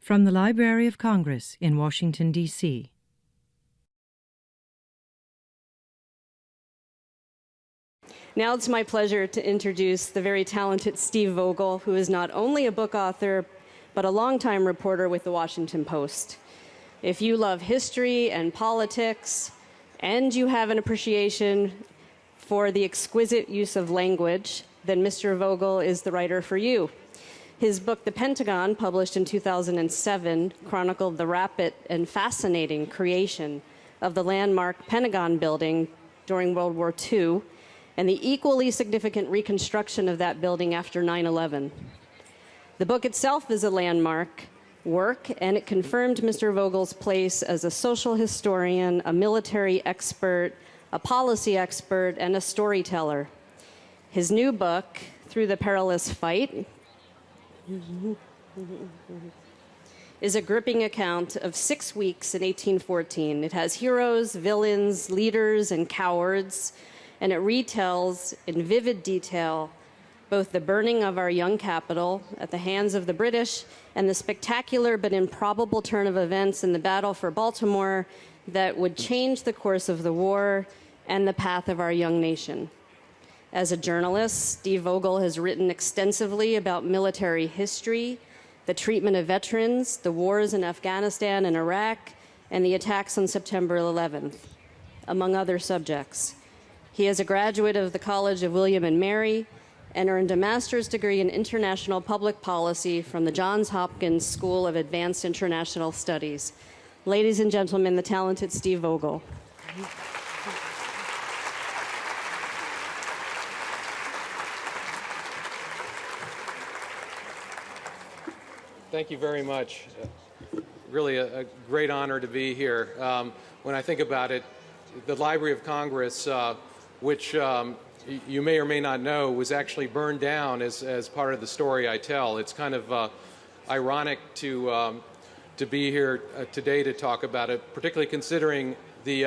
From the Library of Congress in Washington, D.C. Now it's my pleasure to introduce the very talented Steve Vogel, who is not only a book author, but a longtime reporter with the Washington Post. If you love history and politics, and you have an appreciation for the exquisite use of language, then Mr. Vogel is the writer for you. His book, The Pentagon, published in 2007, chronicled the rapid and fascinating creation of the landmark Pentagon building during World War II, and the equally significant reconstruction of that building after 9/11. The book itself is a landmark work, and it confirmed Mr. Vogel's place as a social historian, a military expert, a policy expert, and a storyteller. His new book, Through the Perilous Fight, is a gripping account of 6 weeks in 1814. It has heroes, villains, leaders, and cowards, and it retells in vivid detail both the burning of our young capital at the hands of the British and the spectacular but improbable turn of events in the battle for Baltimore that would change the course of the war and the path of our young nation. As a journalist, Steve Vogel has written extensively about military history, the treatment of veterans, the wars in Afghanistan and Iraq, and the attacks on September 11th, among other subjects. He is a graduate of the College of William and Mary and earned a master's degree in international public policy from the Johns Hopkins School of Advanced International Studies. Ladies and gentlemen, the talented Steve Vogel. Thank you very much. Really a great honor to be here. When I think about it, the Library of Congress, which you may or may not know, was actually burned down as part of the story I tell. It's kind of ironic to be here today to talk about it, particularly considering the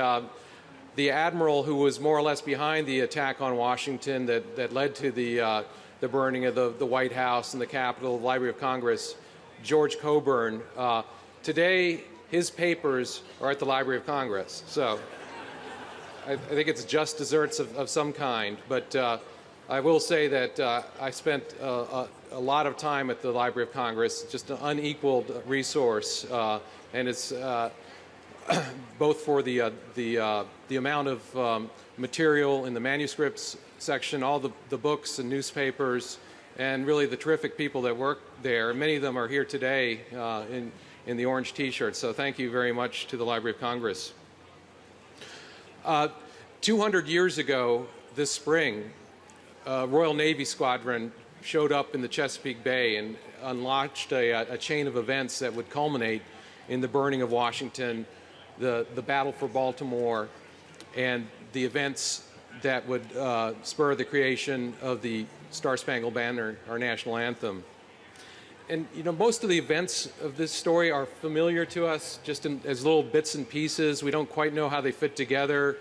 admiral who was more or less behind the attack on Washington that led to the burning of the White House and the Capitol, the Library of Congress, George Coburn. Today, his papers are at the Library of Congress. So I think it's just desserts of some kind. But I will say that I spent a lot of time at the Library of Congress, just an unequaled resource. And it's both for the amount of material in the manuscripts section, all the books and newspapers, and really the terrific people that work there. Many of them are here today in the orange T-shirts, so thank you very much to the Library of Congress. 200 years ago this spring, a Royal Navy squadron showed up in the Chesapeake Bay and unleashed a chain of events that would culminate in the burning of Washington, the battle for Baltimore, and the events that would spur the creation of the Star-Spangled Banner, our national anthem. And you know, most of the events of this story are familiar to us just as little bits and pieces. We don't quite know how they fit together.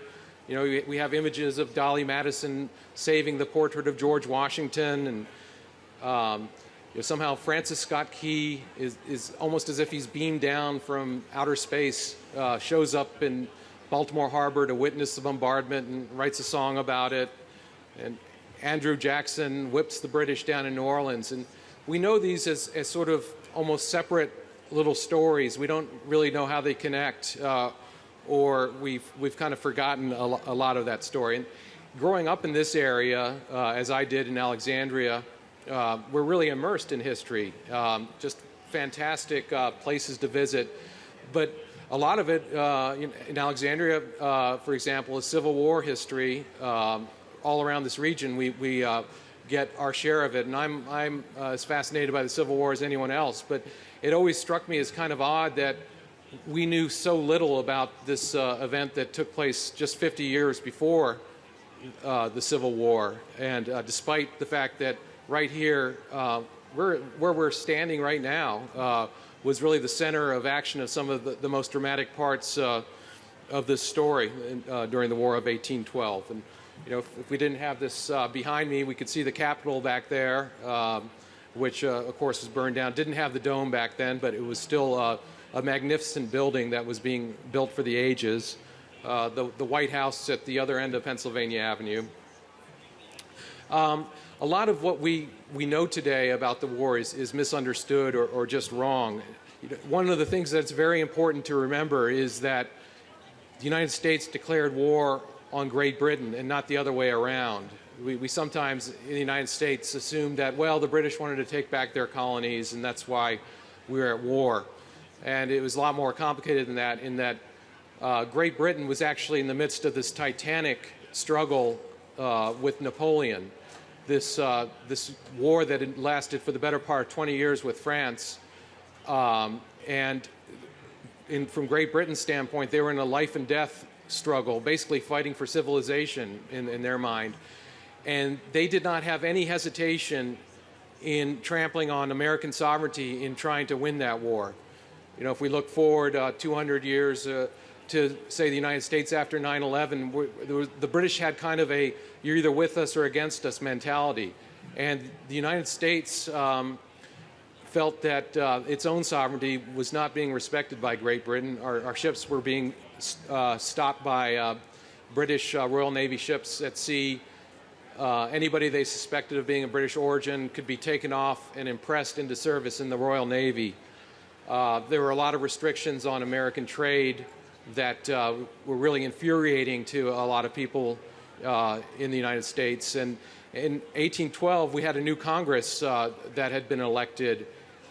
You know, we have images of Dolly Madison saving the portrait of George Washington, and you know, somehow Francis ScottKey is almost as if he's beamed down from outer space, shows up in Baltimore Harbor to witness the bombardment and writes a song about it. And Andrew Jackson whips the British down in New Orleans. And we know these as sort of almost separate little stories. We don't really know how they connect, or we've kind of forgotten a lot of that story. And growing up in this area, as I did in Alexandria, we're really immersed in history. Just fantastic places to visit. But a lot of it in Alexandria, for example, is Civil War history. All around this region, we get our share of it, and I'm as fascinated by the Civil War as anyone else. But it always struck me as kind of odd that we knew so little about this event that took place just 50 years before the Civil War, and despite the fact that right here, where we're standing right now, was really the center of action of some of the most dramatic parts of this story during the War of 1812. And you know, if we didn't have this behind me, we could see the Capitol back there. which of course was burned down. Didn't have the dome back then, but it was still a magnificent building that was being built for the ages. The White House at the other end of Pennsylvania Avenue. A lot of what we know today about the war is misunderstood or just wrong. One of the things that's very important to remember is that the United States declared war on Great Britain and not the other way around. We sometimes in the United States assume that, well, the British wanted to take back their colonies and that's why we were at war. And it was a lot more complicated than that, in that Great Britain was actually in the midst of this titanic struggle with Napoleon. This war that had lasted for the better part of 20 years with France. And from Great Britain's standpoint, they were in a life and death struggle, basically fighting for civilization in their mind. And they did not have any hesitation in trampling on American sovereignty in trying to win that war. You know, if we look forward 200 years to, say, the United States after 9/11, the British had kind of a you're either with us or against us mentality. And the United States felt that its own sovereignty was not being respected by Great Britain. Our ships were being stopped by British Royal Navy ships at sea. Anybody they suspected of being of British origin could be taken off and impressed into service in the Royal Navy. There were a lot of restrictions on American trade that were really infuriating to a lot of people in the United States. And in 1812, we had a new Congress that had been elected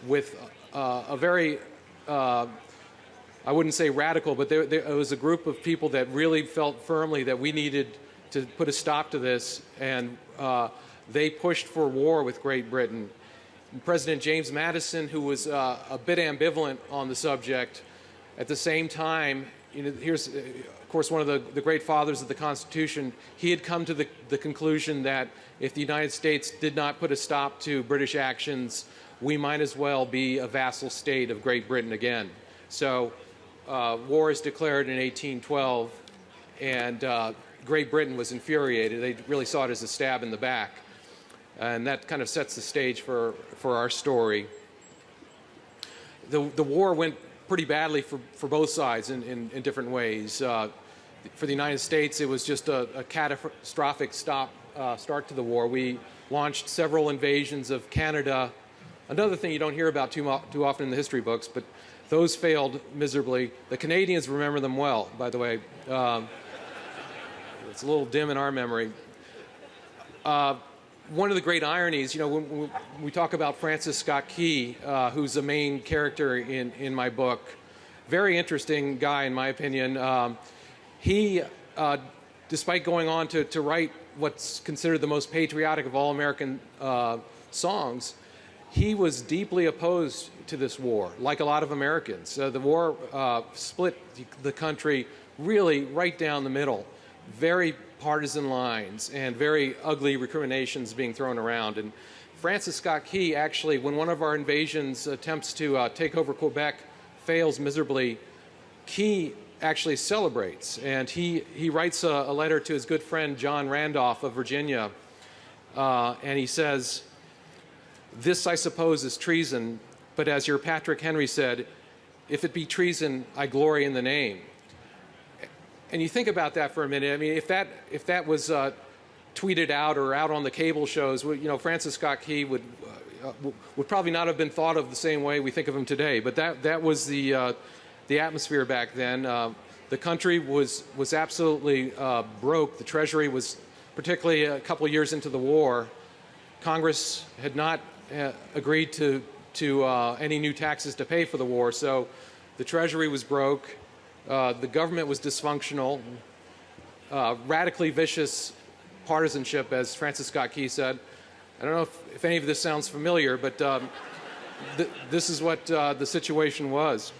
with a very, I wouldn't say radical, but it was a group of people that really felt firmly that we needed to put a stop to this, and they pushed for war with Great Britain. And President James Madison, who was a bit ambivalent on the subject, at the same time, you know, here's, of course, one of the great fathers of the Constitution. He had come to the conclusion that if the United States did not put a stop to British actions, we might as well be a vassal state of Great Britain again. So war is declared in 1812, and Great Britain was infuriated. They really saw it as a stab in the back. And that kind of sets the stage for our story. The war went pretty badly for both sides in different ways. For the United States, it was just a catastrophic start to the war. We launched several invasions of Canada. Another thing you don't hear about too often in the history books, but those failed miserably. The Canadians remember them well, by the way. It's a little dim in our memory. One of the great ironies, you know, when we talk about Francis ScottKey, who's the main character in my book, very interesting guy in my opinion. He, despite going on to write what's considered the most patriotic of all American songs, he was deeply opposed to this war, like a lot of Americans. The war split the country really right down the middle. Very partisan lines and very ugly recriminations being thrown around. And Francis Scott Key actually, when one of our invasions attempts to take over Quebec fails miserably, Key actually celebrates. And he writes a letter to his good friend John Randolph of Virginia, and he says, "This, I suppose, is treason, but as your Patrick Henry said, if it be treason, I glory in the name." And you think about that for a minute. I mean, if that was tweeted out or out on the cable shows, you know, Francis Scott Key would probably not have been thought of the same way we think of him today. But that was the atmosphere back then. The country was absolutely broke. The Treasury was, particularly a couple of years into the war, Congress had not agreed to any new taxes to pay for the war, so the Treasury was broke. The government was dysfunctional, radically vicious partisanship, as Francis Scott Key said. I don't know if any of this sounds familiar, but this is what the situation was.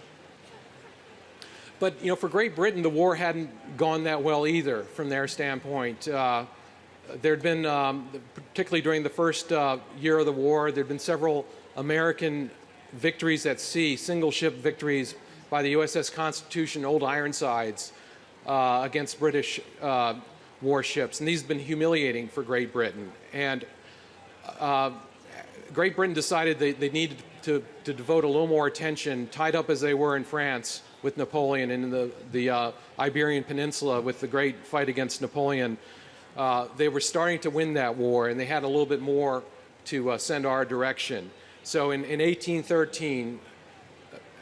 But, you know, for Great Britain, the war hadn't gone that well either from their standpoint. There'd been, particularly during the first year of the war, there'd been several American victories at sea, single-ship victories by the USS Constitution, Old Ironsides, against British warships. And these have been humiliating for Great Britain. And Great Britain decided they needed to devote a little more attention, tied up as they were in France with Napoleon and in the Iberian Peninsula with the great fight against Napoleon. They were starting to win that war, and they had a little bit more to send our direction. So in 1813,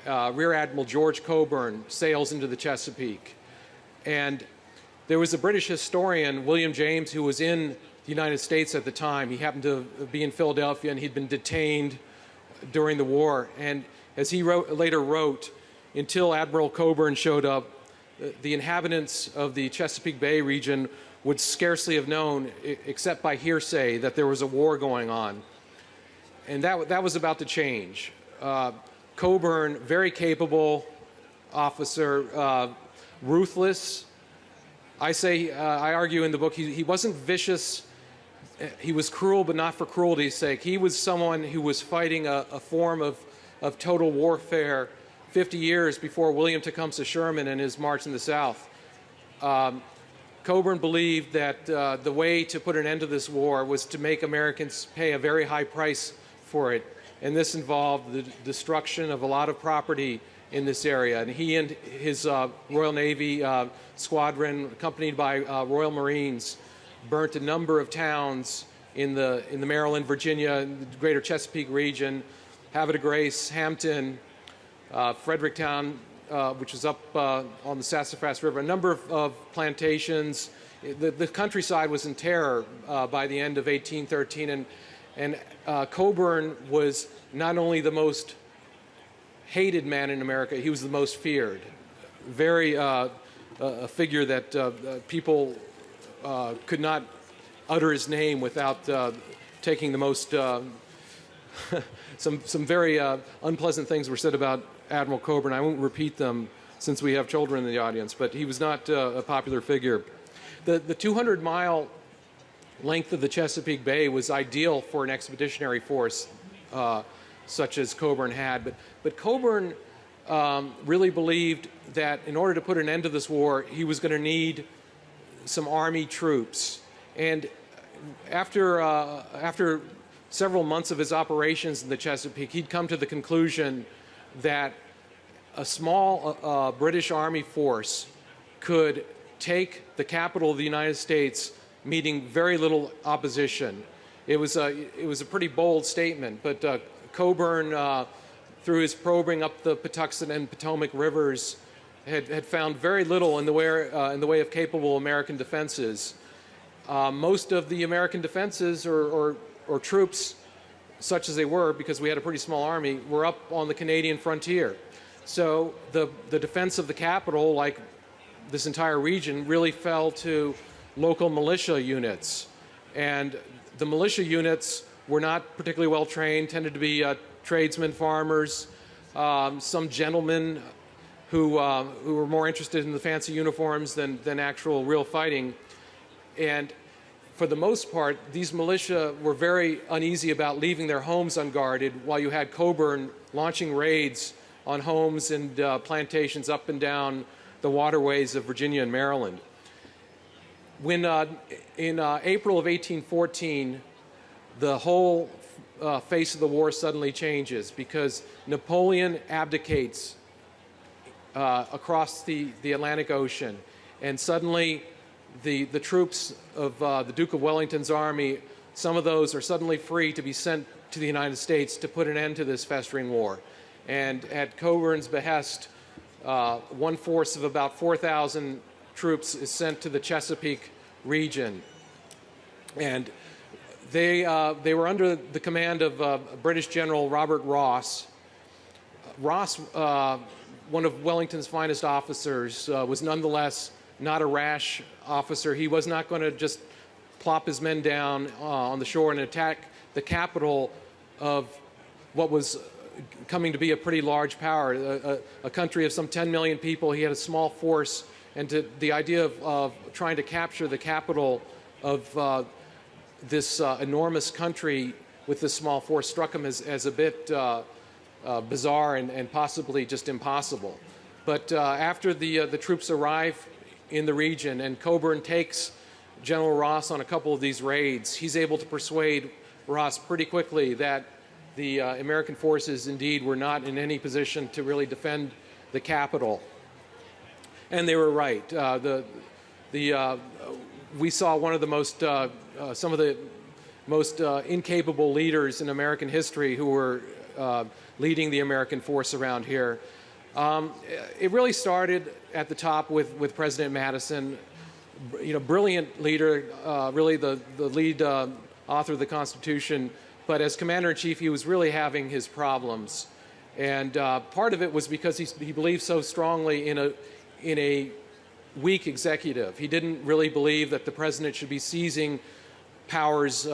Rear Admiral George Coburn sails into the Chesapeake. And there was a British historian, William James, who was in the United States at the time. He happened to be in Philadelphia, and he'd been detained during the war. And as he later wrote, until Admiral Coburn showed up, the inhabitants of the Chesapeake Bay region would scarcely have known, except by hearsay, that there was a war going on. And that was about to change. Coburn, very capable officer, ruthless. I argue in the book, he wasn't vicious. He was cruel, but not for cruelty's sake. He was someone who was fighting a form of total warfare 50 years before William Tecumseh Sherman and his march in the South. Coburn believed that the way to put an end to this war was to make Americans pay a very high price for it. And this involved the destruction of a lot of property in this area. And he and his Royal Navy squadron, accompanied by Royal Marines, burnt a number of towns in the Maryland, Virginia, the greater Chesapeake region, Havre de Grace, Hampton, Fredericktown, which is up on the Sassafras River, a number of plantations. The countryside was in terror by the end of 1813, and Coburn was not only the most hated man in America, he was the most feared. Very a figure that people could not utter his name without taking the most some very unpleasant things were said about Admiral Coburn. I won't repeat them since we have children in the audience, but he was not a popular figure. The 200-mile length of the Chesapeake Bay was ideal for an expeditionary force such as Coburn had, but Coburn really believed that in order to put an end to this war, he was going to need some Army troops. And after several months of his operations in the Chesapeake, he'd come to the conclusion that a small British Army force could take the capital of the United States, meeting very little opposition. It was a pretty bold statement, but Coburn, through his probing up the Patuxent and Potomac rivers, had found very little in the way of capable American defenses. Most of the American defenses or troops, such as they were, because we had a pretty small army, were up on the Canadian frontier. So the defense of the capital, like this entire region, really fell to local militia units. And the militia units were not particularly well trained, tended to be tradesmen, farmers, some gentlemen who were more interested in the fancy uniforms than actual real fighting. And for the most part, these militia were very uneasy about leaving their homes unguarded while you had Coburn launching raids on homes and plantations up and down the waterways of Virginia and Maryland. When in April of 1814, the whole face of the war suddenly changes because Napoleon abdicates across the Atlantic Ocean, and suddenly the troops of the Duke of Wellington's army, some of those are suddenly free to be sent to the United States to put an end to this festering war. And at Coburn's behest, one force of about 4,000 troops is sent to the Chesapeake region. And they were under the command of British General Robert Ross. Ross, one of Wellington's finest officers, was nonetheless not a rash officer. He was not going to just plop his men down on the shore and attack the capital of what was coming to be a pretty large power, a country of some 10 million people. He had a small force, and the idea of trying to capture the capital of this enormous country with this small force struck him as a bit bizarre and possibly just impossible. But after the troops arrive in the region and Coburn takes General Ross on a couple of these raids, he's able to persuade Ross pretty quickly that the American forces indeed were not in any position to really defend the capital. And they were right. We saw one of the most, some of the most incapable leaders in American history who were leading the American force around here. It really started at the top with President Madison, brilliant leader, really the lead author of the Constitution. But as commander-in-chief, he was really having his problems. And part of it was because he believed so strongly in a weak executive. He didn't really believe that the president should be seizing powers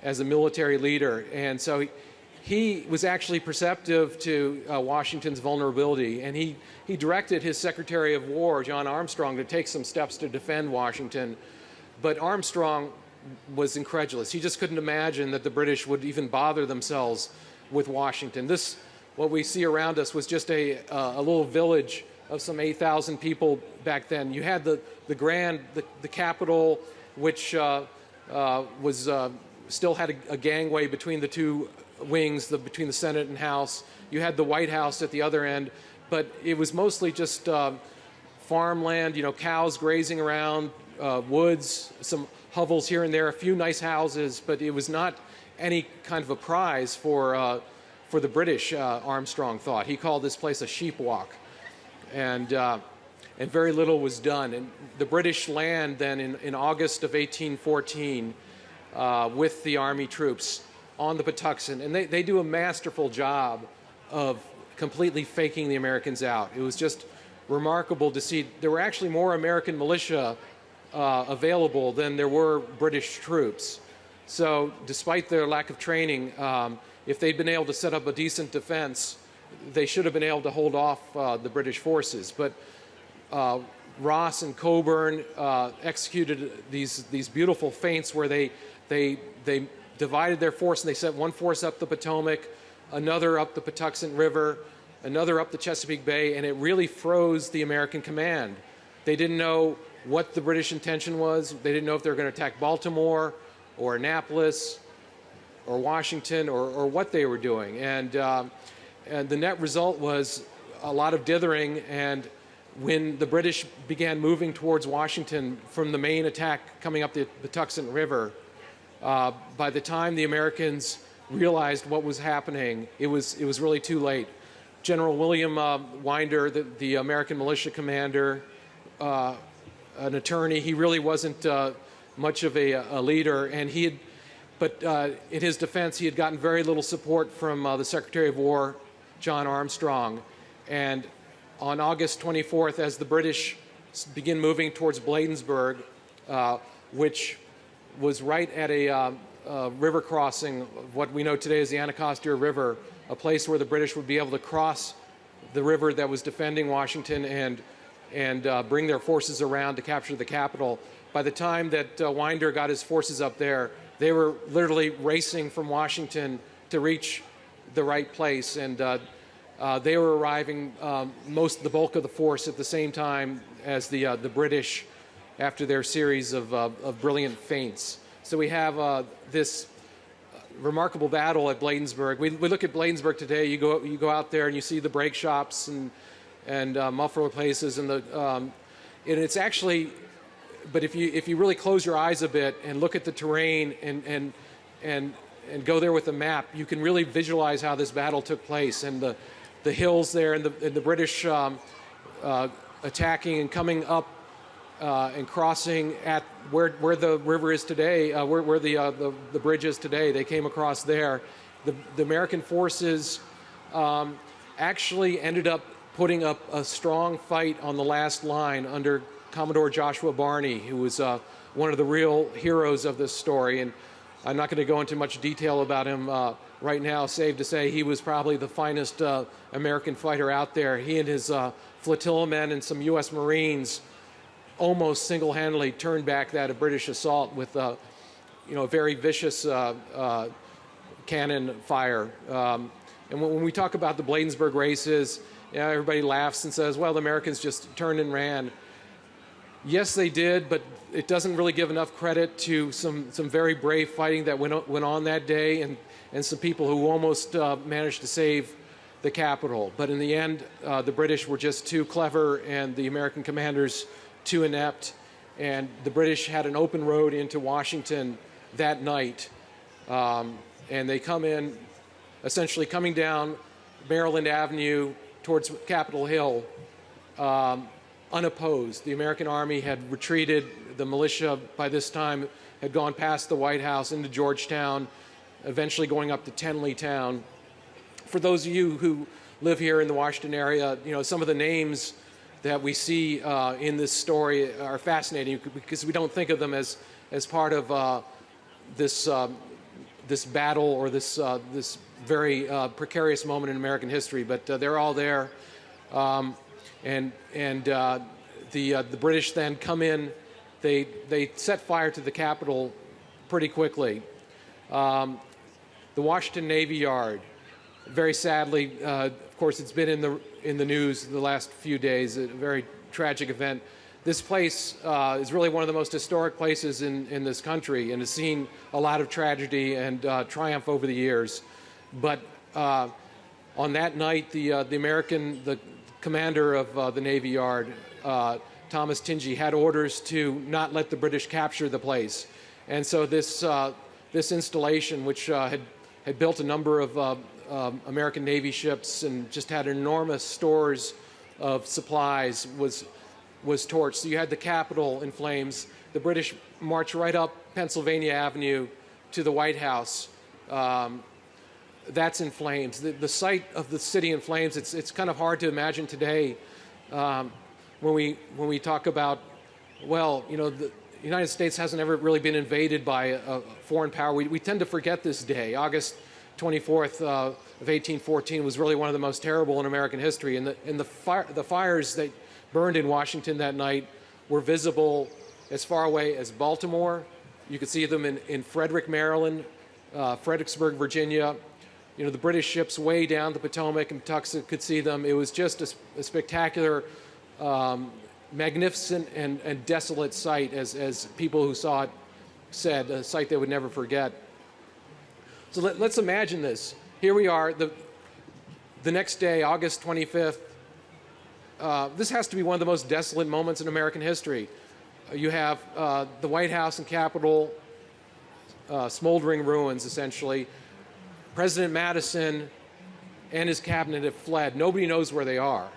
as a military leader. And so he was actually perceptive to Washington's vulnerability. And he directed his Secretary of War, John Armstrong, to take some steps to defend Washington. But Armstrong was incredulous. He just couldn't imagine that the British would even bother themselves with Washington. What we see around us was just a little village of some 8,000 people back then. You had the Capitol, which still had a gangway between the two wings, between the Senate and House. You had the White House at the other end, but it was mostly just farmland, cows grazing around, woods, some hovels here and there, a few nice houses, but it was not any kind of a prize for the British, Armstrong thought. He called this place a sheep walk. And very little was done. And the British land then in August of 1814 with the Army troops on the Patuxent. And they do a masterful job of completely faking the Americans out. It was just remarkable to see. There were actually more American militia available than there were British troops. So despite their lack of training, if they'd been able to set up a decent defense, they should have been able to hold off the British forces. But Ross and Coburn executed these beautiful feints where they divided their force, and they sent one force up the Potomac, another up the Patuxent River, another up the Chesapeake Bay, and it really froze the American command. They didn't know what the British intention was. They didn't know if they were going to attack Baltimore or Annapolis or Washington or what they were doing. And the net result was a lot of dithering. And when the British began moving towards Washington from the main attack coming up the Patuxent River, by the time the Americans realized what was happening, it was really too late. General William Winder, the American militia commander, an attorney, he really wasn't much of a leader, and but in his defense, he had gotten very little support from the Secretary of War, John Armstrong. And on August 24th, as the British begin moving towards Bladensburg, which was right at a river crossing, what we know today as the Anacostia River, a place where the British would be able to cross the river that was defending Washington and bring their forces around to capture the capital. By the time that Winder got his forces up there, they were literally racing from Washington to reach the right place, and they were arriving, the bulk of the force at the same time as the British, after their series of brilliant feints. So we have this remarkable battle at Bladensburg. We look at Bladensburg today. You go out there and you see the brake shops and muffler places, and it's actually. But if you really close your eyes a bit and look at the terrain and go there with a map, you can really visualize how this battle took place, and the hills there, and the British attacking and coming up and crossing at where the river is today, where the bridge is today. They came across there. The American forces actually ended up putting up a strong fight on the last line under Commodore Joshua Barney, who was one of the real heroes of this story. And I'm not going to go into much detail about him right now, save to say he was probably the finest American fighter out there. He and his flotilla men and some U.S. Marines almost single-handedly turned back that British assault with a very vicious cannon fire. And when we talk about the Bladensburg races, everybody laughs and says, well, the Americans just turned and ran. Yes, they did, but it doesn't really give enough credit to some very brave fighting that went on that day. and some people who almost managed to save the capital. But in the end, the British were just too clever and the American commanders too inept. And the British had an open road into Washington that night. And they come in, essentially coming down Maryland Avenue towards Capitol Hill, unopposed. The American Army had retreated. The militia, by this time, had gone past the White House into Georgetown, eventually going up to Tenleytown. For those of you who live here in the Washington area, you know, some of the names that we see in this story are fascinating because we don't think of them as part of this battle or this very precarious moment in American history. But they're all there, and the British then come in. They set fire to the Capitol pretty quickly. The Washington Navy Yard. Very sadly, of course, it's been in the news the last few days. A very tragic event. This place is really one of the most historic places in this country, and has seen a lot of tragedy and triumph over the years. But on that night, the commander of the Navy Yard, Thomas Tingey, had orders to not let the British capture the place, and so this installation, which had built a number of American Navy ships and just had enormous stores of supplies, was torched. So you had the Capitol in flames. The British marched right up Pennsylvania Avenue to the White House. That's in flames. The sight of the city in flames, it's kind of hard to imagine today when we talk about, well, you know, the United States hasn't ever really been invaded by a foreign power. We tend to forget this day. August 24th of 1814 was really one of the most terrible in American history. And the fires that burned in Washington that night were visible as far away as Baltimore. You could see them in Frederick, Maryland, Fredericksburg, Virginia. You know, the British ships way down the Potomac and Patuxent could see them. It was just a spectacular, magnificent and desolate sight, as people who saw it said, a sight they would never forget. So let's imagine this. Here we are, the next day, August 25th. This has to be one of the most desolate moments in American history. You have the White House and Capitol, smoldering ruins, essentially. President Madison and his cabinet have fled. Nobody knows where they are.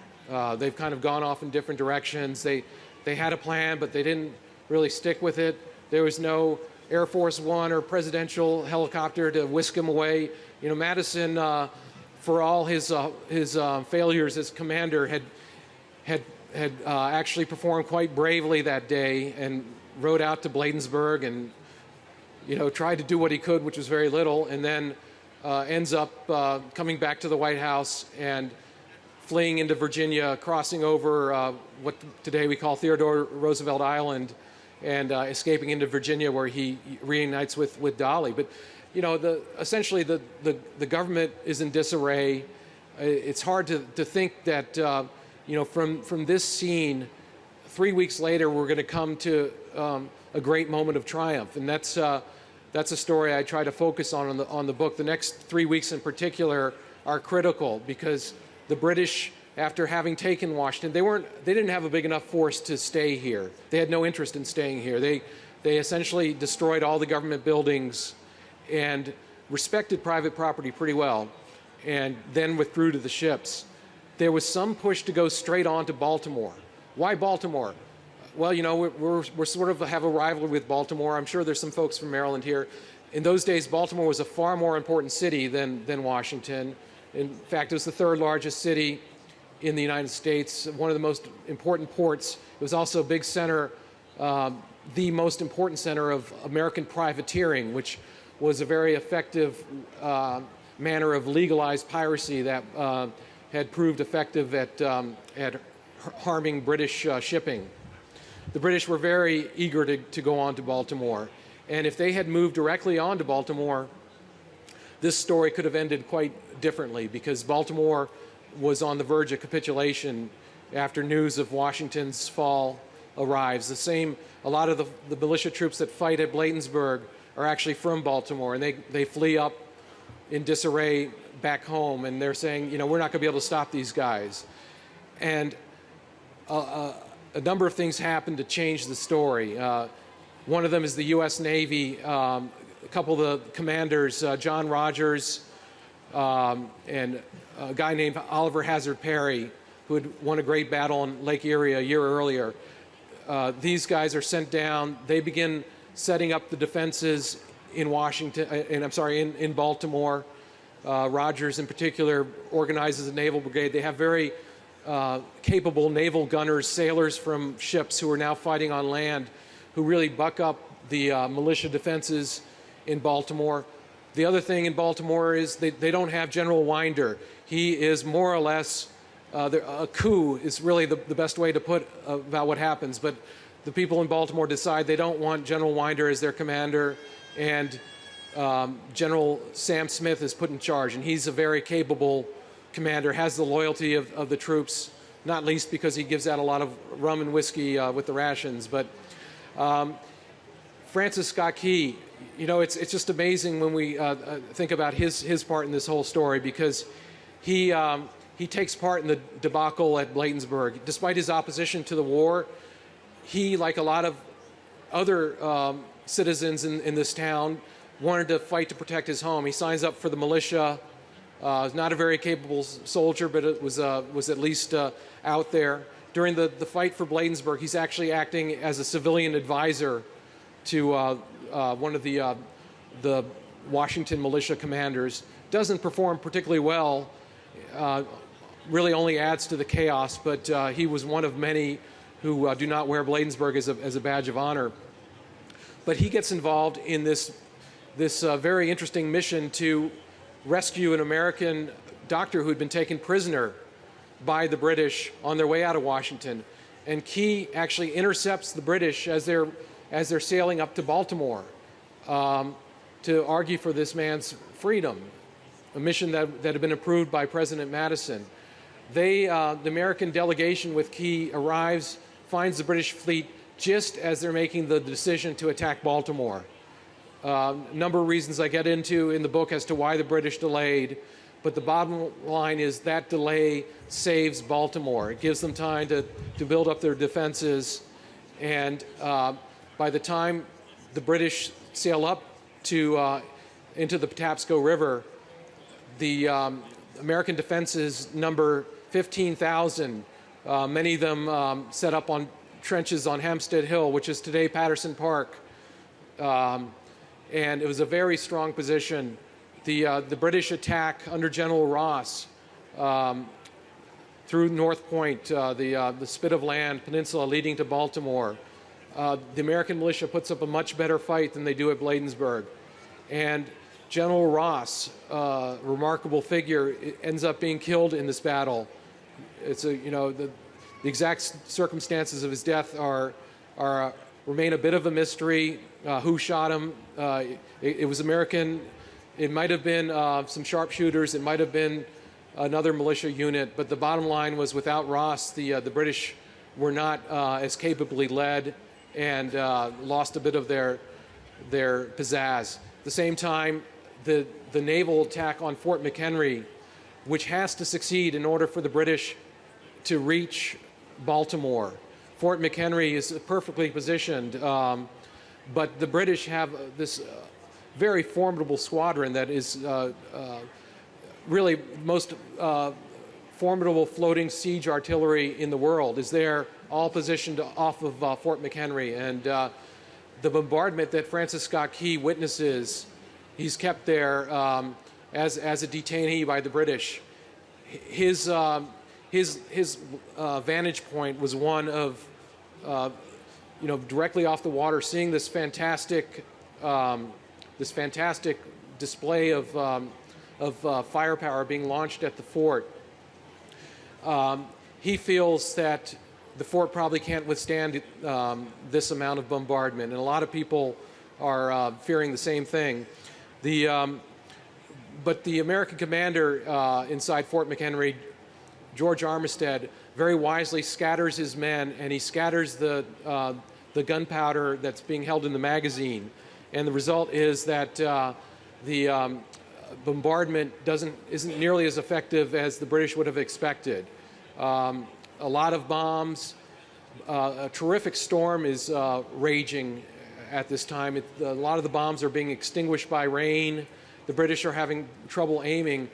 They've kind of gone off in different directions. They had a plan, but they didn't really stick with it. There was no Air Force One or presidential helicopter to whisk him away. You know, Madison, for all his failures as commander, had actually performed quite bravely that day and rode out to Bladensburg and, you know, tried to do what he could, which was very little, and then ends up coming back to the White House and fleeing into Virginia, crossing over what today we call Theodore Roosevelt Island, and escaping into Virginia, where he reunites with Dolly. But, you know, essentially the government is in disarray. It's hard to think that, you know, from this scene, 3 weeks later, we're going to come to a great moment of triumph. And that's a story I try to focus on the book. The next 3 weeks in particular are critical because the British, after having taken Washington, they didn't have a big enough force to stay here. They had no interest in staying here. They essentially destroyed all the government buildings and respected private property pretty well, and then withdrew to the ships. There was some push to go straight on to Baltimore. Why Baltimore? Well, you know, we're sort of have a rivalry with Baltimore. I'm sure there's some folks from Maryland here. In those days, Baltimore was a far more important city than Washington. In fact, it was the third largest city in the United States, one of the most important ports. It was also a big center, the most important center of American privateering, which was a very effective manner of legalized piracy that had proved effective at harming British shipping. The British were very eager to go on to Baltimore. And if they had moved directly on to Baltimore, this story could have ended quite differently, because Baltimore was on the verge of capitulation after news of Washington's fall arrives. A lot of the militia troops that fight at Bladensburg are actually from Baltimore, and they flee up in disarray back home, and they're saying, you know, we're not going to be able to stop these guys. And a number of things happened to change the story. One of them is the U.S. Navy. A couple of the commanders, John Rogers and a guy named Oliver Hazard Perry, who had won a great battle in Lake Erie a year earlier. These guys are sent down. They begin setting up the defenses in Washington, in Baltimore. Rogers, in particular, organizes a naval brigade. They have very capable naval gunners, sailors from ships who are now fighting on land, who really buck up the militia defenses in Baltimore. The other thing in Baltimore is they don't have General Winder. He is more or less, a coup is really the best way to put about what happens. But the people in Baltimore decide they don't want General Winder as their commander, and General Sam Smith is put in charge. And he's a very capable commander, has the loyalty of the troops, not least because he gives out a lot of rum and whiskey with the rations. But Francis ScottKey, you know, it's just amazing when we think about his part in this whole story, because he takes part in the debacle at Bladensburg. Despite his opposition to the war, he, like a lot of other citizens in this town, wanted to fight to protect his home. He signs up for the militia. He's not a very capable soldier, but it was at least out there. During the fight for Bladensburg, he's actually acting as a civilian advisor to one of the Washington militia commanders. Doesn't perform particularly well, really only adds to the chaos, but he was one of many who do not wear Bladensburg as a badge of honor. But he gets involved in this very interesting mission to rescue an American doctor who had been taken prisoner by the British on their way out of Washington. And Key actually intercepts the British as they're sailing up to Baltimore to argue for this man's freedom, a mission that had been approved by President Madison. The American delegation with Key arrives, finds the British fleet just as they're making the decision to attack Baltimore. A number of reasons I get into in the book as to why the British delayed, but the bottom line is that delay saves Baltimore. It gives them time to build up their defenses, and by the time the British sail up into the Patapsco River, the American defenses number 15,000, many of them set up on trenches on Hampstead Hill, which is today Patterson Park. And it was a very strong position. The British attack under General Ross through North Point, the spit of land peninsula leading to Baltimore. The American militia puts up a much better fight than they do at Bladensburg. And General Ross, remarkable figure, ends up being killed in this battle. It's the exact circumstances of his death remain a bit of a mystery. Who shot him? It was American. It might have been some sharpshooters. It might have been another militia unit. But the bottom line was, without Ross, the British were not as capably led, and lost a bit of their pizzazz. At the same time, the naval attack on Fort McHenry, which has to succeed in order for the British to reach Baltimore. Fort McHenry is perfectly positioned, but the British have this very formidable squadron that is really most formidable floating siege artillery in the world, is there, all positioned off of Fort McHenry. And the bombardment that Francis ScottKey witnesses, he's kept there as a detainee by the British. His vantage point was one of directly off the water, seeing this fantastic display of firepower being launched at the fort. He feels that the fort probably can't withstand this amount of bombardment, and a lot of people are fearing the same thing. But the American commander inside Fort McHenry, George Armistead, very wisely scatters his men, and he scatters the gunpowder that's being held in the magazine. And the result is that the bombardment isn't nearly as effective as the British would have expected. A lot of bombs. A terrific storm is raging at this time. A lot of the bombs are being extinguished by rain. The British are having trouble aiming.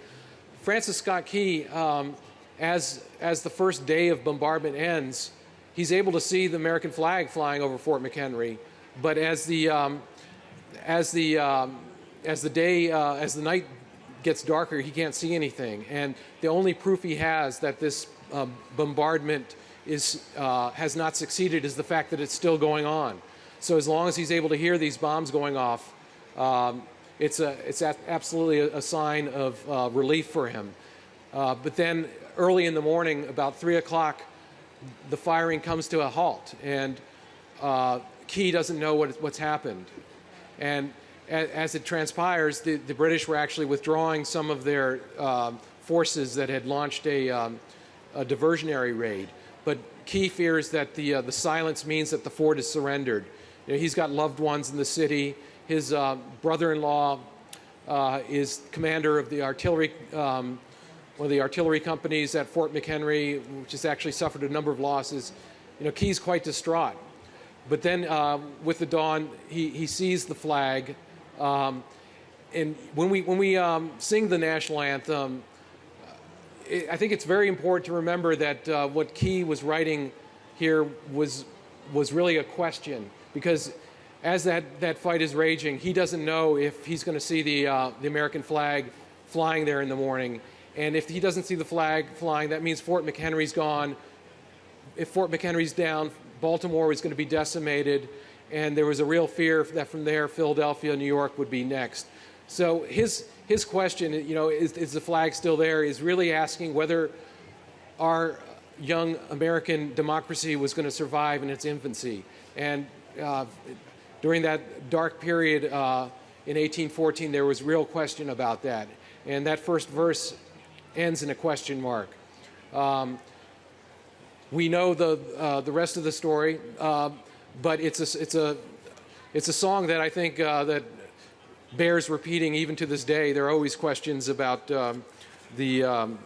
Francis ScottKey, as the first day of bombardment ends, he's able to see the American flag flying over Fort McHenry. But as the night gets darker, he can't see anything. And the only proof he has that this bombardment has not succeeded is the fact that it's still going on. So as long as he's able to hear these bombs going off, it's absolutely a sign of relief for him. But then early in the morning, about 3 o'clock, the firing comes to a halt, and Key doesn't know what's happened. And as it transpires, the British were actually withdrawing some of their forces that had launched a diversionary raid. But Key fears that the silence means that the fort is surrendered. You know, he's got loved ones in the city. His brother-in-law is commander of the artillery, one of the artillery companies at Fort McHenry, which has actually suffered a number of losses. You know, Key's quite distraught. But then with the dawn, he sees the flag. And when we sing the national anthem, I think it's very important to remember that what Key was writing here was really a question, because as that fight is raging, he doesn't know if he's going to see the American flag flying there in the morning. And if he doesn't see the flag flying, that means Fort McHenry's gone. If Fort McHenry's down, Baltimore is going to be decimated, and there was a real fear that from there, Philadelphia, New York would be next. So his question, you know, is the flag still there, is really asking whether our young American democracy was going to survive in its infancy. And during that dark period in 1814, there was real question about that. And that first verse ends in a question mark. We know the rest of the story, but it's a song that I think that bears repeating even to this day. There are always questions about the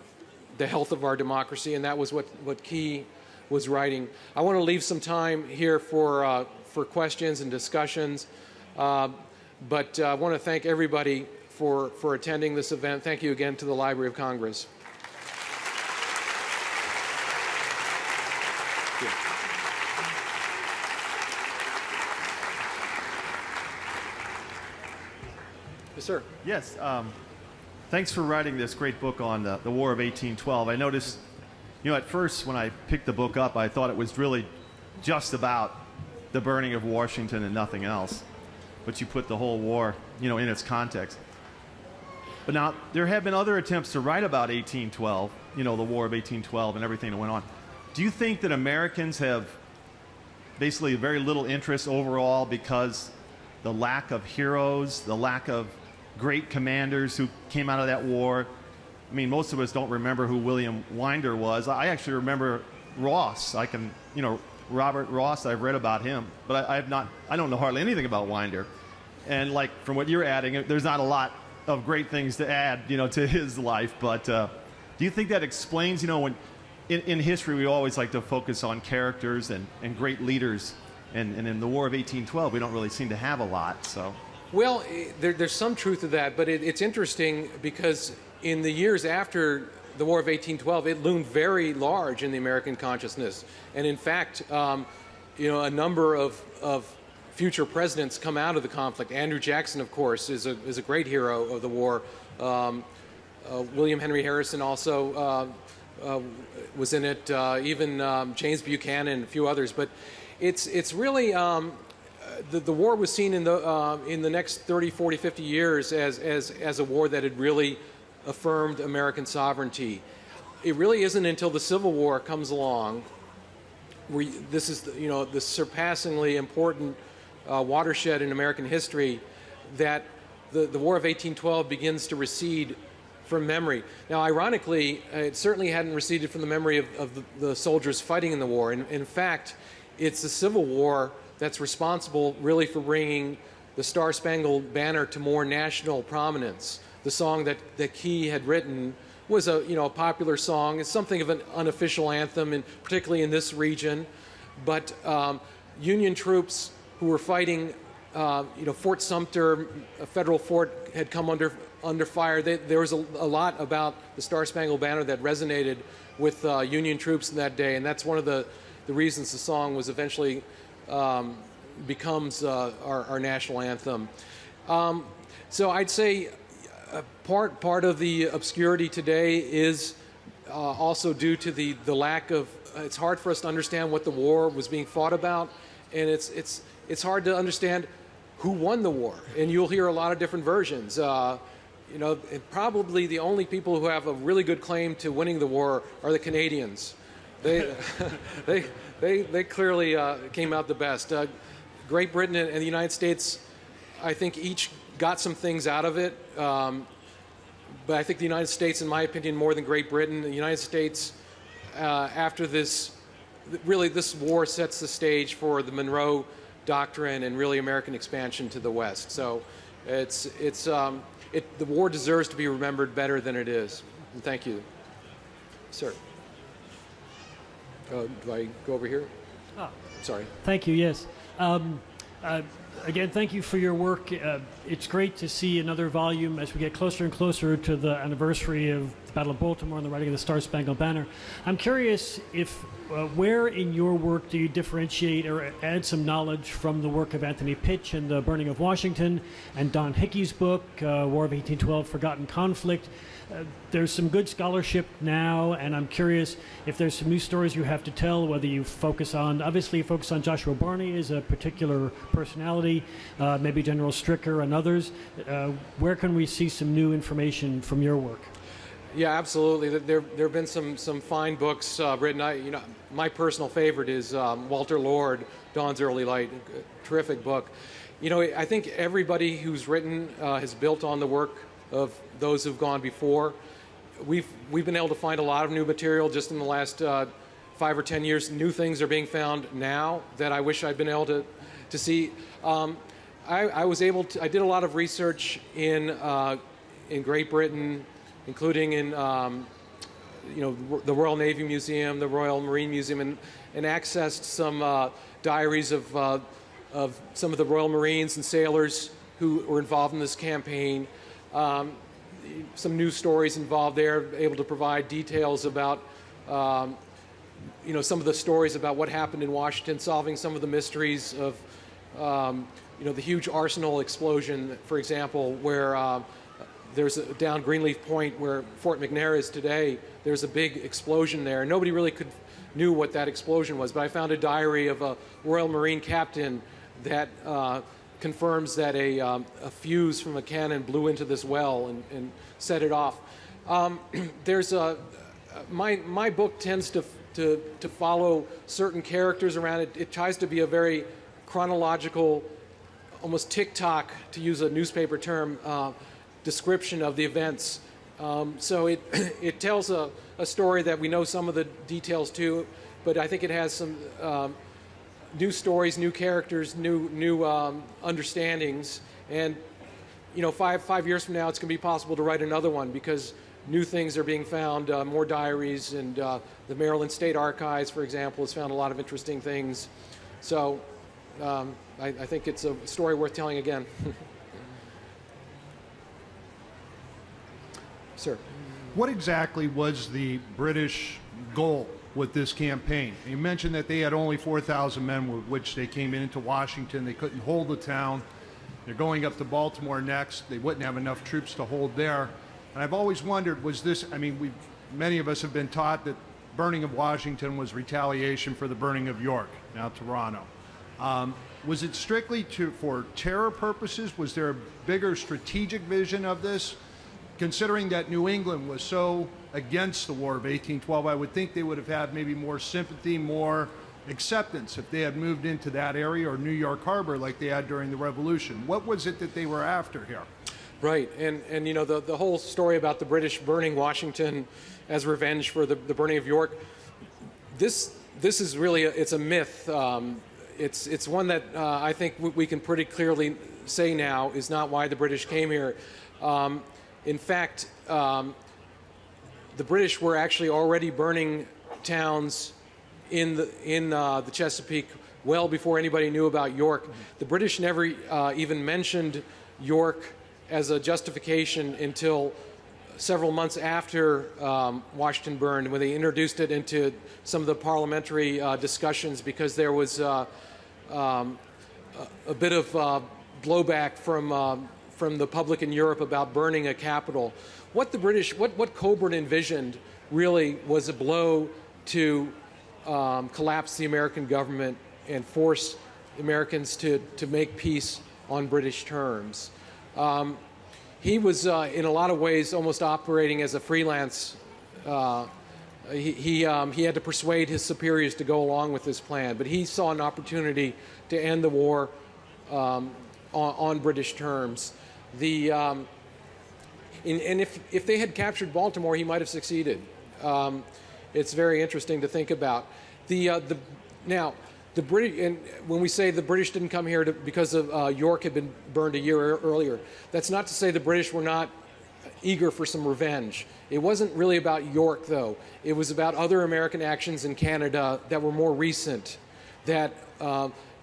health of our democracy, and that was what Key was writing. I want to leave some time here for questions and discussions, but I want to thank everybody for attending this event. Thank you again to the Library of Congress. Yes, sir. Yes. Thanks for writing this great book on the War of 1812. I noticed, you know, at first when I picked the book up, I thought it was really just about the burning of Washington and nothing else. But you put the whole war, you know, in its context. But now, there have been other attempts to write about 1812, you know, the War of 1812 and everything that went on. Do you think that Americans have basically very little interest overall because the lack of heroes, the lack of great commanders who came out of that war? I mean, most of us don't remember who William Winder was. I actually remember Ross. I can, you know, Robert Ross, I've read about him, but I don't know hardly anything about Winder. And like from what you're adding, there's not a lot of great things to add, you know, to his life. But do you think that explains, you know, when in history we always like to focus on characters and great leaders, and in the War of 1812 we don't really seem to have a lot, so. Well, there's some truth to that, but it's interesting because in the years after the War of 1812, it loomed very large in the American consciousness. And in fact, you know, a number of future presidents come out of the conflict. Andrew Jackson, of course, is a great hero of the war. William Henry Harrison also was in it. Even James Buchanan and a few others. But it's really the war was seen in the next 30, 40, 50 years as a war that had really affirmed American sovereignty. It really isn't until the Civil War comes along where this is, you know, the surpassingly important watershed in American history that the War of 1812 begins to recede from memory. Now, ironically, it certainly hadn't receded from the memory of the soldiers fighting in the war. In fact, it's the Civil War that's responsible really for bringing the Star-Spangled Banner to more national prominence. the song that Key had written was a popular song. It's something of an unofficial anthem, and particularly in this region. But Union troops who were fighting, Fort Sumter, a federal fort, had come under fire. There was a lot about the Star-Spangled Banner that resonated with Union troops in that day, and that's one of the reasons the song was eventually becomes our national anthem. So I'd say part of the obscurity today is also due to the lack of. It's hard for us to understand what the war was being fought about, and it's hard to understand who won the war. And you'll hear a lot of different versions. And probably the only people who have a really good claim to winning the war are the Canadians. They they clearly came out the best. Great Britain and the United States, I think, each got some things out of it. But I think the United States, in my opinion, more than Great Britain. The United States, after this war sets the stage for the Monroe Doctrine and really American expansion to the West. So the war deserves to be remembered better than it is. And thank you. Sir. Do I go over here? Oh. Sorry. Thank you, yes. Again, thank you for your work. It's great to see another volume as we get closer and closer to the anniversary of the Battle of Baltimore and the writing of the Star-Spangled Banner. I'm curious if where in your work do you differentiate or add some knowledge from the work of Anthony Pitch and the Burning of Washington and Don Hickey's book, War of 1812, Forgotten Conflict. There's some good scholarship now, and I'm curious if there's some new stories you have to tell, whether you focus on Joshua Barney as a particular personality, maybe General Stricker and others. Where can we see some new information from your work? Yeah, absolutely. There have been some fine books written. My personal favorite is Walter Lord, Dawn's Early Light, a terrific book. I think everybody who's written has built on the work of those who've gone before. We've been able to find a lot of new material just in the last 5 or 10 years. New things are being found now that I wish I'd been able to see. I did a lot of research in Great Britain, including in the Royal Navy Museum, the Royal Marine Museum, and accessed some diaries of some of the Royal Marines and sailors who were involved in this campaign. Some news stories involved there, able to provide details about, some of the stories about what happened in Washington, solving some of the mysteries of, the huge arsenal explosion, for example, where there's down Greenleaf Point where Fort McNair is today. There's a big explosion there. Nobody really knew what that explosion was, but I found a diary of a Royal Marine captain that confirms that a fuse from a cannon blew into this well and set it off. My book tends to follow certain characters around it. It tries to be a very chronological, almost tick-tock, to use a newspaper term, description of the events. So it tells a story that we know some of the details to, but I think it has some new stories, new characters, new understandings, and 5 years from now, it's going to be possible to write another one because new things are being found, more diaries, and the Maryland State Archives, for example, has found a lot of interesting things. So I think it's a story worth telling again. Sir. What exactly was the British goal with this campaign? You mentioned that they had only 4,000 men with which they came into Washington. They couldn't hold the town. They're going up to Baltimore next. They wouldn't have enough troops to hold there. And I've always wondered, was this, many of us have been taught that burning of Washington was retaliation for the burning of York, now Toronto. Was it strictly for terror purposes? Was there a bigger strategic vision of this? Considering that New England was so against the War of 1812, I would think they would have had maybe more sympathy, more acceptance if they had moved into that area or New York Harbor like they had during the Revolution. What was it that they were after here? Right, and the whole story about the British burning Washington as revenge for the burning of York, this is really it's a myth. It's one that I think we can pretty clearly say now is not why the British came here. In fact, the British were actually already burning towns in the Chesapeake well before anybody knew about York. The British never even mentioned York as a justification until several months after Washington burned, when they introduced it into some of the parliamentary discussions, because there was a bit of blowback from the public in Europe about burning a capital. What Coburn envisioned really was a blow to collapse the American government and force Americans to make peace on British terms. He was, in a lot of ways, almost operating as a freelance. He had to persuade his superiors to go along with this plan, but he saw an opportunity to end the war on British terms. And if they had captured Baltimore, he might have succeeded. It's very interesting to think about. Now, the British, and when we say the British didn't come here because of York had been burned a year earlier, that's not to say the British were not eager for some revenge. It wasn't really about York, though. It was about other American actions in Canada that were more recent, that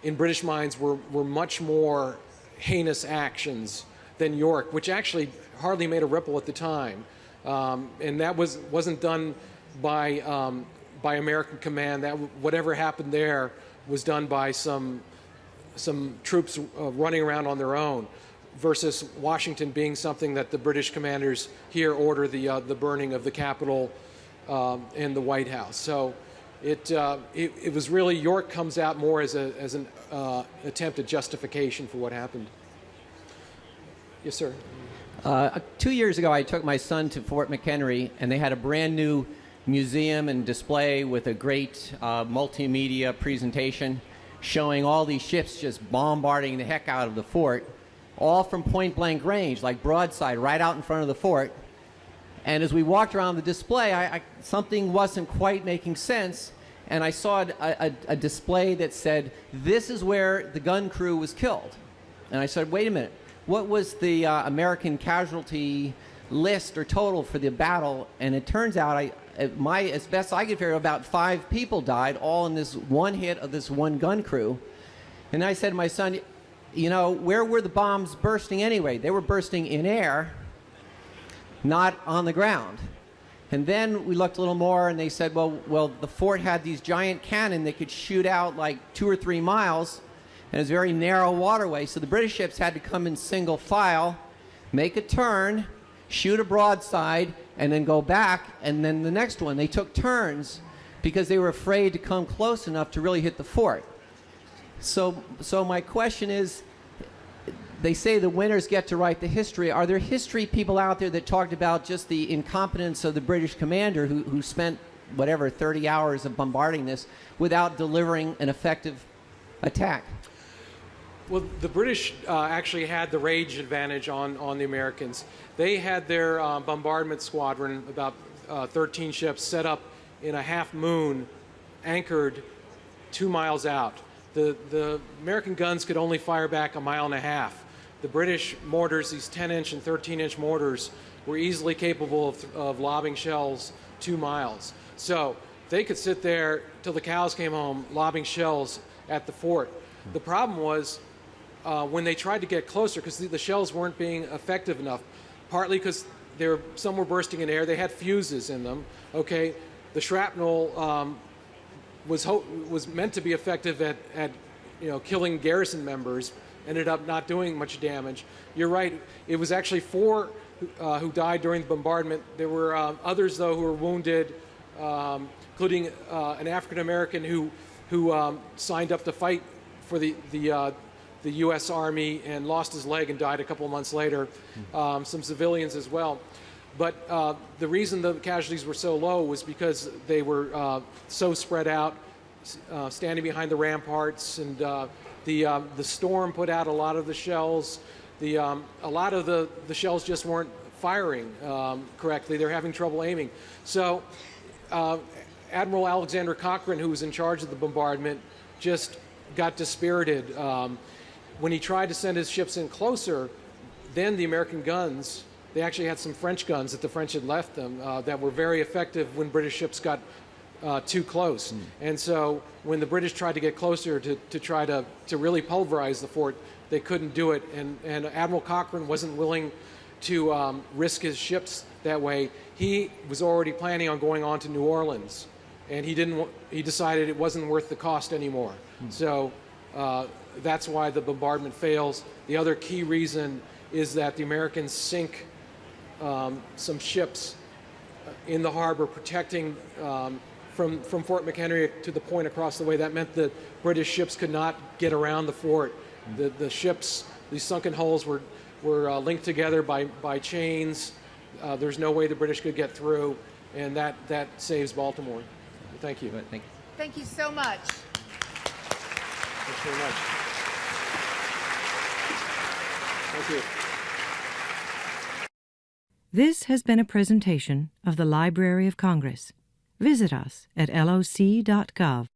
in British minds were much more heinous actions than York, which actually hardly made a ripple at the time. And that wasn't done by American command. That whatever happened there was done by some troops running around on their own, versus Washington being something that the British commanders here order the burning of the Capitol and the White House. So it was really, York comes out more as an attempt at justification for what happened. Yes, sir. 2 years ago, I took my son to Fort McHenry, and they had a brand new museum and display with a great multimedia presentation showing all these ships just bombarding the heck out of the fort, all from point-blank range, like broadside, right out in front of the fort. And as we walked around the display, something wasn't quite making sense, and I saw a display that said, "This is where the gun crew was killed." And I said, wait a minute, what was the American casualty list or total for the battle? And it turns out, as best I could figure, about 5 people died, all in this one hit of this one gun crew. And I said to my son, where were the bombs bursting anyway? They were bursting in air, not on the ground. And then we looked a little more, and they said, well, the fort had these giant cannon that could shoot out like 2 or 3 miles, and it was a very narrow waterway, so the British ships had to come in single file, make a turn, shoot a broadside, and then go back, and then the next one. They took turns because they were afraid to come close enough to really hit the fort. So my question is, they say the winners get to write the history. Are there history people out there that talked about just the incompetence of the British commander who spent, 30 hours of bombarding this without delivering an effective attack? Well, the British actually had the rage advantage on the Americans. They had their bombardment squadron, about 13 ships, set up in a half moon, anchored 2 miles out. The American guns could only fire back 1.5 miles. The British mortars, these 10-inch and 13-inch mortars, were easily capable of lobbing shells 2 miles. So they could sit there till the cows came home, lobbing shells at the fort. The problem was when they tried to get closer, because the shells weren't being effective enough, partly because some were bursting in air. They had fuses in them. Okay, the shrapnel was meant to be effective at killing garrison members. Ended up not doing much damage. You're right. It was actually 4 who died during the bombardment. There were others, though, who were wounded, including an African American who signed up to fight for the U.S. Army and lost his leg and died a couple of months later. Some civilians as well. But the reason the casualties were so low was because they were so spread out, standing behind the ramparts, and the storm put out a lot of the shells. A lot of the shells just weren't firing correctly. They're having trouble aiming. So Admiral Alexander Cockburn, who was in charge of the bombardment, just got dispirited. When he tried to send his ships in closer, then the American guns they actually had some French guns that the French had left them that were very effective when British ships got too close. And so when the British tried to get closer to try to really pulverize the fort, they couldn't do it. And Admiral Cockburn wasn't willing to risk his ships that way. He was already planning on going on to New Orleans, and he decided it wasn't worth the cost anymore. So that's why the bombardment fails. The other key reason is that the Americans sink some ships in the harbor, protecting from Fort McHenry to the point across the way. That meant that British ships could not get around the fort. The ships, these sunken hulls were linked together by chains. There's no way the British could get through, and that saves Baltimore. Thank you. Thank you. Thank you so much. Thanks very much. Thank you. This has been a presentation of the Library of Congress. Visit us at loc.gov.